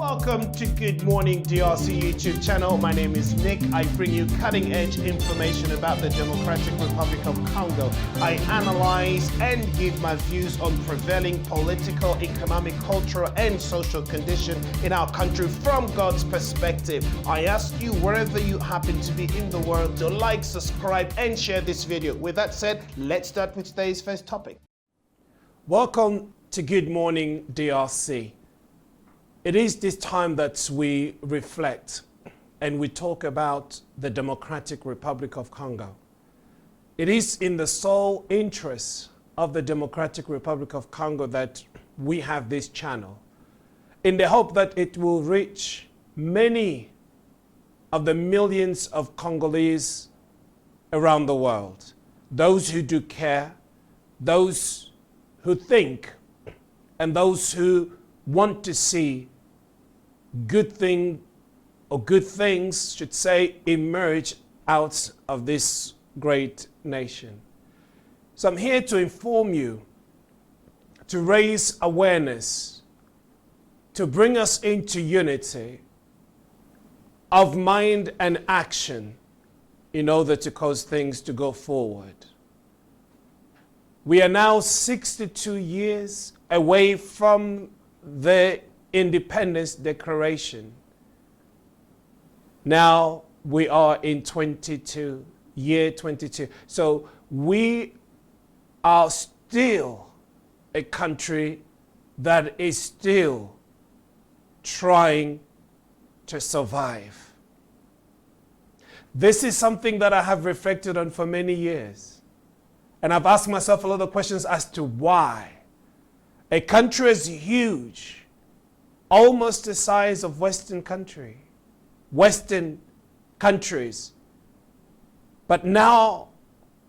Welcome to Good Morning DRC YouTube channel. My name is Nick. I bring you cutting-edge information about the Democratic Republic of Congo. I analyze and give my views on prevailing political, economic, cultural, and social conditions in our country from God's perspective. I ask you, wherever you happen to be in the world, to like, subscribe, and share this video. With that said, let's start with today's first topic. Welcome to Good Morning DRC. It is this time that we reflect and we talk about the Democratic Republic of Congo. It is in the sole interest of the Democratic Republic of Congo that we have this channel, in the hope that it will reach many of the millions of Congolese around the world. Those who do care, those who think, and those who want to see good things, should say, emerge out of this great nation. So I'm here to inform you, to raise awareness, to bring us into unity of mind and action in order to cause things to go forward. We are now 62 years away from the Independence Declaration. Now we are in year 22. So we are still a country that is still trying to survive. This is something that I have reflected on for many years. And I've asked myself a lot of questions as to why. A country as huge, almost the size of Western countries, but now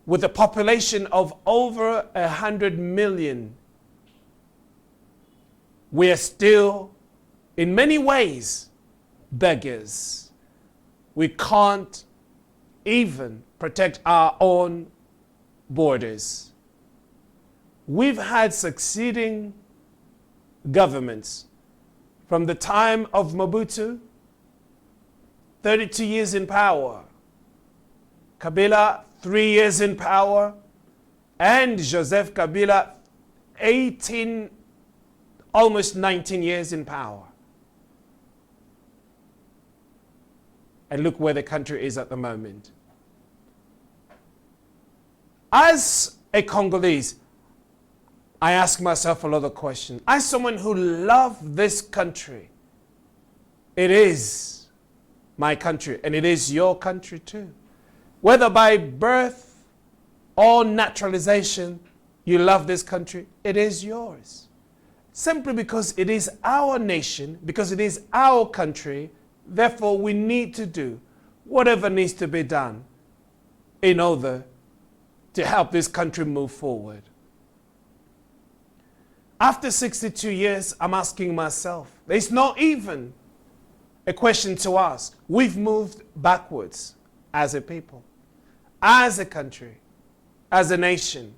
with a population of over 100 million, we are still, in many ways, beggars. We can't even protect our own borders. We've had succeeding governments from the time of Mobutu, 32 years in power, Kabila, 3 years in power, and Joseph Kabila, almost 19 years in power. And look where the country is at the moment. As a Congolese, I ask myself a lot of questions. As someone who loves this country, it is my country and it is your country too. Whether by birth or naturalization, you love this country, it is yours. Simply because it is our nation, because it is our country, therefore we need to do whatever needs to be done in order to help this country move forward. After 62 years, I'm asking myself, it's not even a question to ask. We've moved backwards as a people, as a country, as a nation.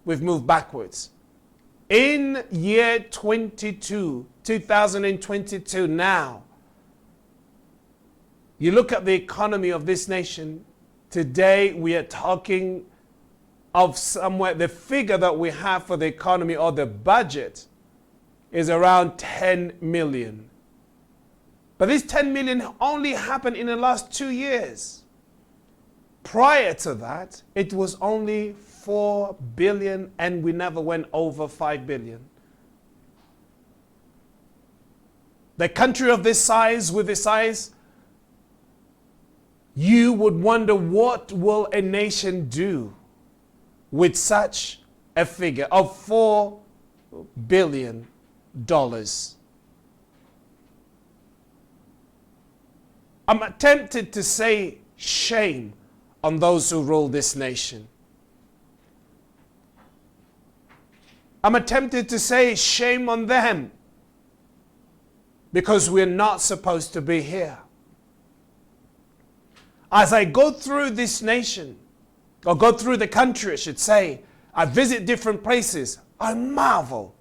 We've moved backwards. In year 2022 now, you look at the economy of this nation, today we are talking of somewhere, the figure that we have for the economy or the budget is around 10 million. But this 10 million only happened in the last 2 years. Prior to that, it was only 4 billion and we never went over 5 billion. The country of this size, with this size, you would wonder, what will a nation do with such a figure of $4 billion? I'm tempted to say shame on those who rule this nation. I'm tempted to say shame on them, because we're not supposed to be here. As I go through this nation, or go through the country, I should say, I visit different places, I marvel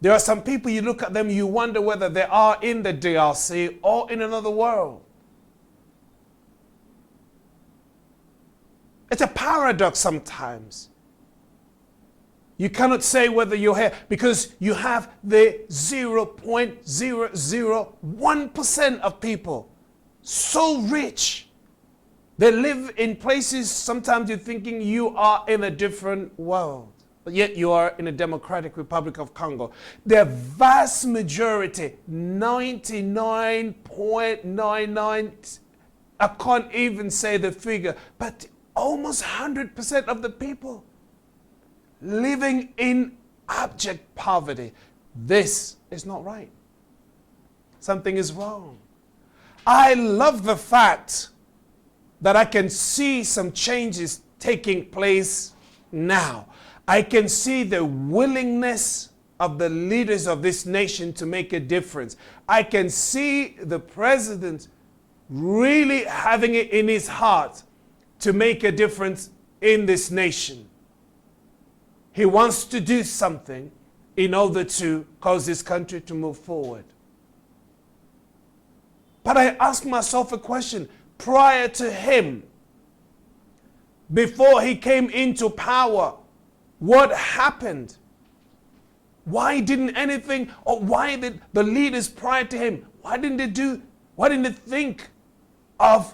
There are some people, you look at them, you wonder whether they are in the DRC or in another world. It's a paradox sometimes. You cannot say whether you're here because you have the 0.001% of people so rich. They live in places sometimes you're thinking you are in a different world. But yet you are in the Democratic Republic of Congo. The vast majority, 99.99, I can't even say the figure, but almost 100% of the people living in abject poverty. This is not right. Something is wrong. I love the fact that I can see some changes taking place now. I can see the willingness of the leaders of this nation to make a difference. I can see the president really having it in his heart to make a difference in this nation. He wants to do something in order to cause this country to move forward. But I ask myself a question. Prior to him, before he came into power, what happened? Why didn't anything, or why did the leaders prior to him, why didn't they think of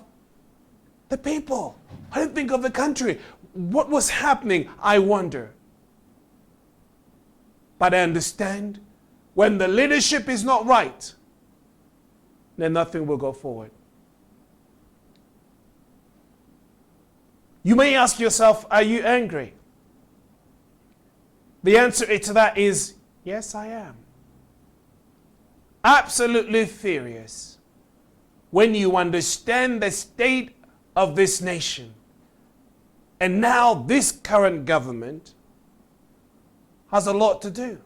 the people? Why didn't they think of the country? What was happening, I wonder. But I understand when the leadership is not right, then nothing will go forward. You may ask yourself, are you angry? The answer to that is, yes, I am. Absolutely furious when you understand the state of this nation. And now this current government has a lot to do.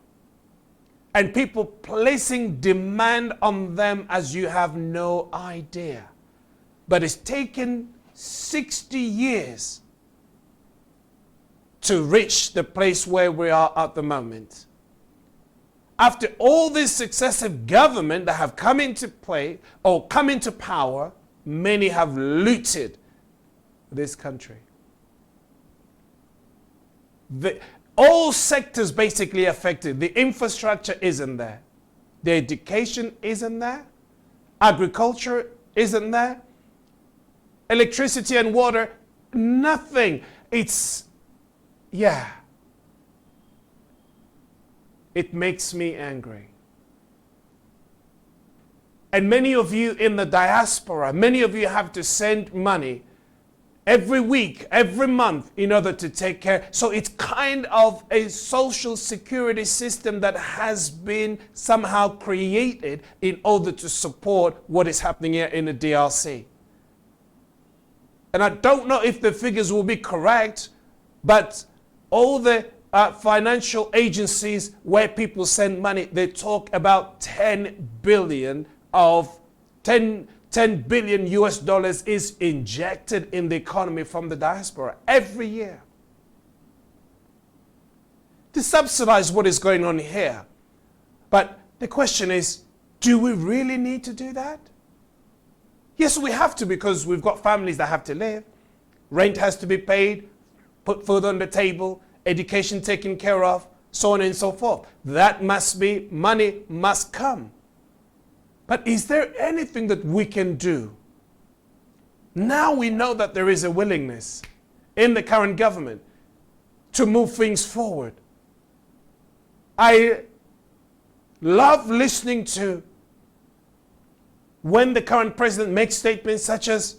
And people placing demand on them as you have no idea. But it's taken 60 years to reach the place where we are at the moment. After all this successive government that have come into play or come into power, many have looted this country. All sectors basically affected. The infrastructure isn't there. The education isn't there. Agriculture isn't there. Electricity and water, nothing. It makes me angry. And many of you in the diaspora, many of you have to send money every week, every month in order to take care. So it's kind of a social security system that has been somehow created in order to support what is happening here in the DRC. And I don't know if the figures will be correct, but all the financial agencies where people send money, they talk about 10 billion US dollars is injected in the economy from the diaspora every year to subsidize what is going on here. But the question is, do we really need to do that? Yes, we have to, because we've got families that have to live. Rent has to be paid, put food on the table, education taken care of, so on and so forth. That must be, money must come. But is there anything that we can do? Now we know that there is a willingness in the current government to move things forward. I love listening to when the current president makes statements such as,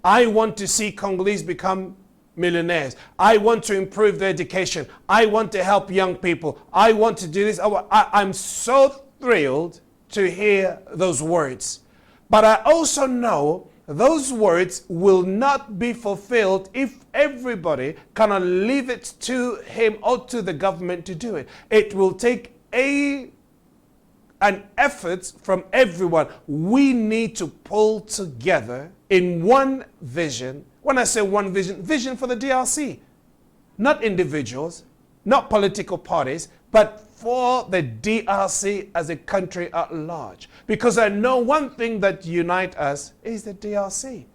I want to see Congolese become millionaires. I want to improve their education. I want to help young people. I want to do this. I'm so thrilled to hear those words. But I also know those words will not be fulfilled if everybody cannot leave it to him or to the government to do it. It will take an effort from everyone. We need to pull together in one vision. When I say one vision, vision for the DRC. Not individuals, not political parties, but for the DRC as a country at large. Because I know one thing that unites us is the DRC.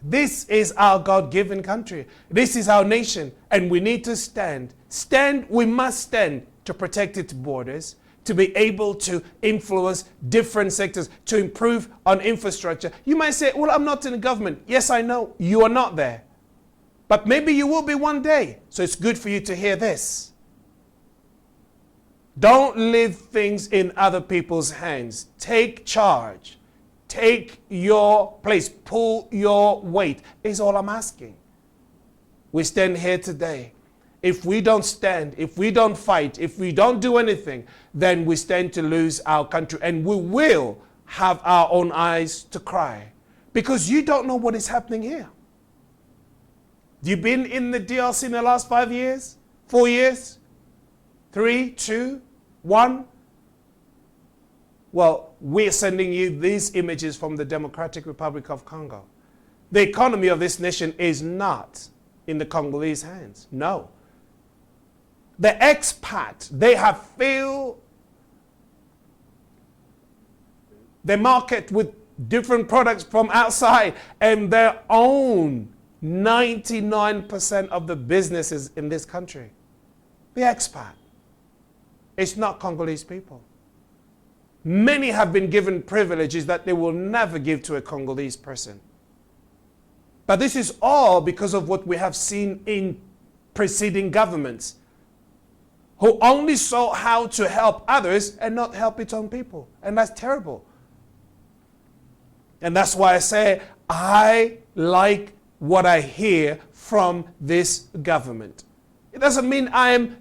This is our God-given country. This is our nation. And we need to stand. We must stand to protect its borders, to be able to influence different sectors, to improve on infrastructure. You might say, well, I'm not in the government. Yes, I know. You are not there. But maybe you will be one day. So it's good for you to hear this. Don't leave things in other people's hands. Take charge. Take your place. Pull your weight is all I'm asking. We stand here today. If we don't stand, if we don't fight, if we don't do anything, then we stand to lose our country. And we will have our own eyes to cry. Because you don't know what is happening here. You've been in the DRC in the last 5 years? 4 years? 3, 2, 1? Well, we're sending you these images from the Democratic Republic of Congo. The economy of this nation is not in the Congolese hands. No. The expat, they have filled the market with different products from outside, and their own 99% of the businesses in this country. The expat. It's not Congolese people. Many have been given privileges that they will never give to a Congolese person. But this is all because of what we have seen in preceding governments, who only saw how to help others and not help its own people. And that's terrible. And that's why I say I like what I hear from this government. It doesn't mean I am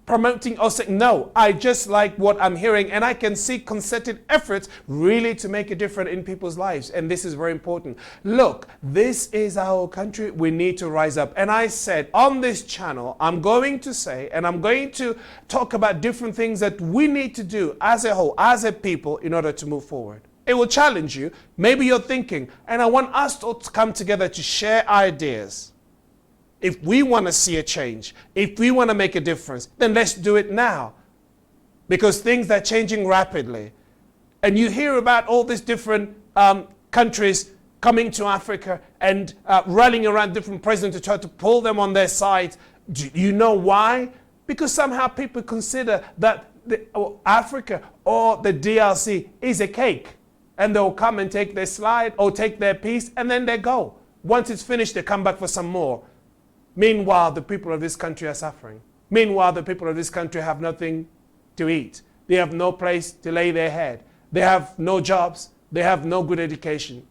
promoting or saying, no, I just like what I'm hearing, and I can see concerted efforts really to make a difference in people's lives. And this is very important. Look, this is our country. We need to rise up. And I said on this channel, I'm going to say, and I'm going to talk about different things that we need to do as a whole, as a people, in order to move forward. It will challenge you. Maybe you're thinking, and I want us to come together to share ideas. If we want to see a change, if we want to make a difference, then let's do it now. Because things are changing rapidly. And you hear about all these different countries coming to Africa and rallying around different presidents to try to pull them on their side. Do you know why? Because somehow people consider that Africa or the DRC is a cake. And they'll come and take their slide or take their piece, and then they go. Once it's finished, they come back for some more. Meanwhile, the people of this country are suffering. Meanwhile, the people of this country have nothing to eat. They have no place to lay their head. They have no jobs. They have no good education.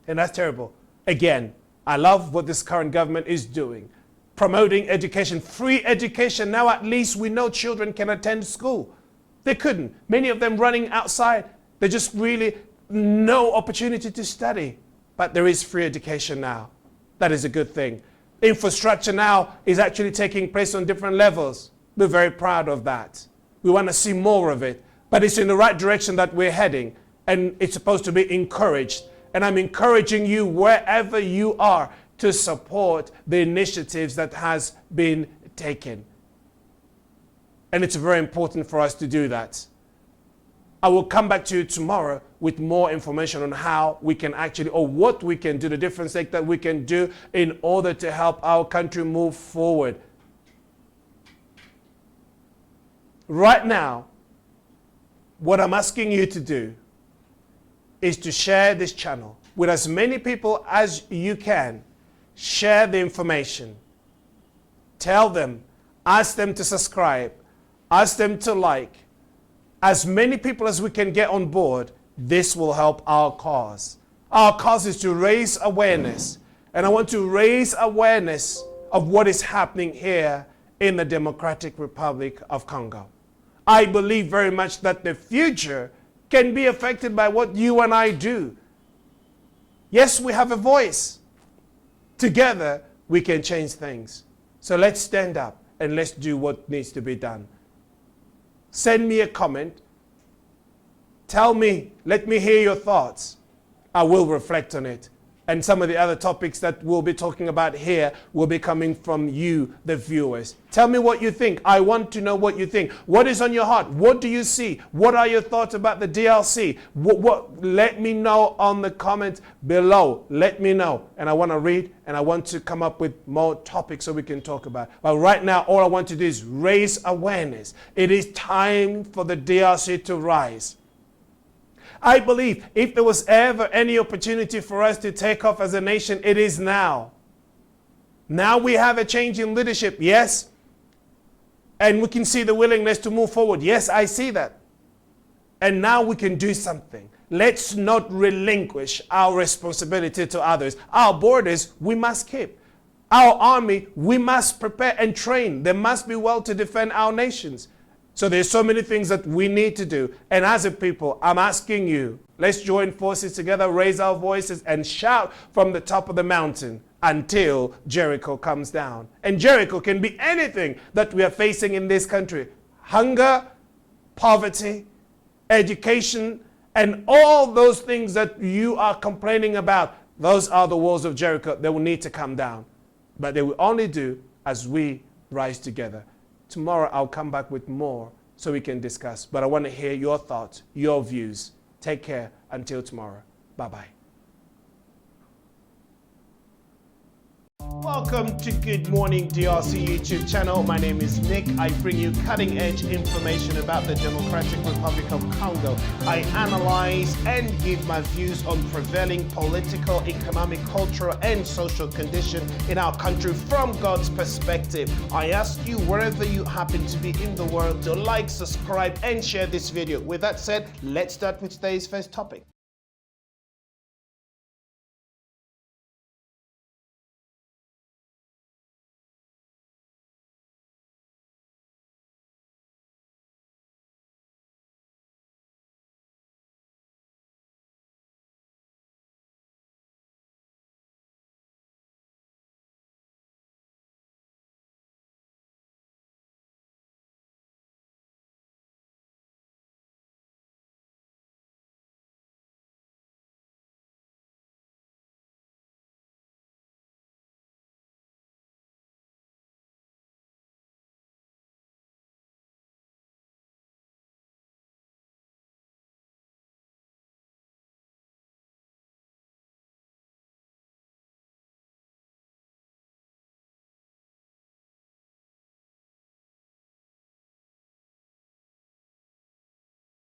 And that's terrible. Again, I love what this current government is doing. Promoting education, free education. Now at least we know children can attend school. They couldn't. Many of them running outside. They just really no opportunity to study. But there is free education now. That is a good thing. Infrastructure now is actually taking place on different levels. We're very proud of that. We want to see more of it. But it's in the right direction that we're heading. And it's supposed to be encouraged. And I'm encouraging you wherever you are to support the initiatives that has been taken. And it's very important for us to do that. I will come back to you tomorrow with more information on how we can actually, or what we can do, the different things that we can do in order to help our country move forward. Right now, what I'm asking you to do is to share this channel with as many people as you can. Share the information. Tell them, ask them to subscribe, ask them to like. As many people as we can get on board, this will help our cause. Our cause is to raise awareness. And I want to raise awareness of what is happening here in the Democratic Republic of Congo. I believe very much that the future can be affected by what you and I do. Yes, we have a voice. Together, we can change things. So let's stand up and let's do what needs to be done. Send me a comment. Tell me, let me hear your thoughts. I will reflect on it And some of the other topics that we'll be talking about here will be coming from you, the viewers. Tell me what you think. I want to know what you think. What is on your heart? What do you see? What are your thoughts about the DRC? Let me know on the comments below. Let me know. And I want to read and I want to come up with more topics so we can talk about it. But right now, all I want to do is raise awareness. It is time for the DRC to rise. I believe if there was ever any opportunity for us to take off as a nation, it is now. Now we have a change in leadership, yes. And we can see the willingness to move forward. Yes, I see that. And now we can do something. Let's not relinquish our responsibility to others. Our borders, we must keep. Our army, we must prepare and train. They must be well to defend our nations. So there's so many things that we need to do. And as a people, I'm asking you, let's join forces together, raise our voices, and shout from the top of the mountain until Jericho comes down. And Jericho can be anything that we are facing in this country. Hunger, poverty, education, and all those things that you are complaining about. Those are the walls of Jericho. They will need to come down. But they will only do as we rise together. Tomorrow I'll come back with more so we can discuss. But I want to hear your thoughts, your views. Take care until tomorrow. Bye-bye. Welcome to Good Morning DRC YouTube channel. My name is Nick. I bring you cutting edge information about the Democratic Republic of Congo. I analyze and give my views on prevailing political, economic, cultural and social conditions in our country from God's perspective. I ask you wherever you happen to be in the world to like, subscribe and share this video. With that said, let's start with today's first topic.